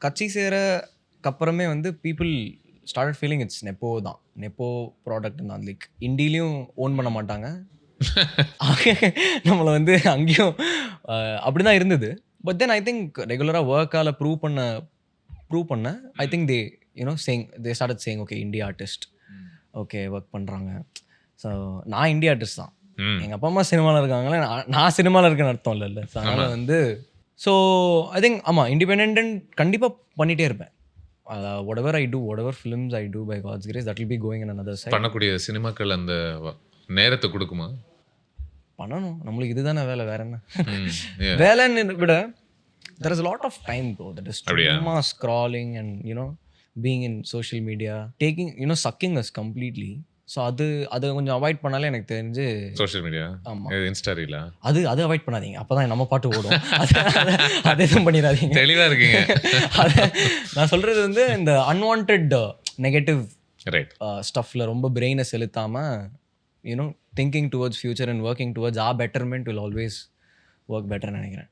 கட்சி சேரக்கப்புறமே வந்து people started feeling it's nepo தான். நெப்போ ப்ராடக்ட் தான். லைக் இண்டியிலயும் ஓன் பண்ண மாட்டாங்க. நம்மள வந்து அங்கேயும் அப்படிதான் இருந்தது. பட் தென் ஐ திங்க் ரெகுலரா வொர்க்கால ப்ரூவ் பண்ண I think they saying they started saying okay India artist. Okay work பண்றாங்க. ஸோ நான் இண்டியா ஆர்டிஸ்ட் தான். ம். எங்க அப்பா அம்மா சினிமால இருக்காங்களே, நான் சினிமால இருக்கேன்னு அர்த்தம் இல்லல்ல. ஸோ அதனால ஆமா. வந்து ஸோ ஐ திங்க் ஆமா இண்டிபெண்டன்ட் கண்டிப்பா பண்ணிட்டே இருப்பேன். Whatever I do, whatever films I do by God's grace that will be going in another side. பண்ணக்கூடிய சினிமாக்கள் அந்த நேரத்த குடுக்குமா? பண்ணணும். நம்மளுக்கு இதுதானே வேலை. வேற என்ன? ம். Yeah. வேலைன்னு விட there is a lot of time bro. That is அப்படியா? சும்மா scrolling and being in social media, taking sucking us completely. So அது கொஞ்சம் அவாய்ட் பண்ணாலே எனக்கு தெரிஞ்சு சோஷியல் மீடியா? ஆமா. இன்ஸ்டா ரீலா? அது அவாய்ட் பண்ணாதீங்க. அப்பதான் நம்ம பாட்டு ஓடும். அது எதுவும் பண்ணிடாதீங்க. தெளிவா இருக்கீங்க. நான் சொல்றது வந்து இந்த அன்வான்டட் நெகட்டிவ் ரைட். ஸ்டஃப்ல ரொம்ப பிரெயினை செலுத்தாம thinking towards future and working towards our betterment will always work பெட்டர்னு நினைக்கிறேன்.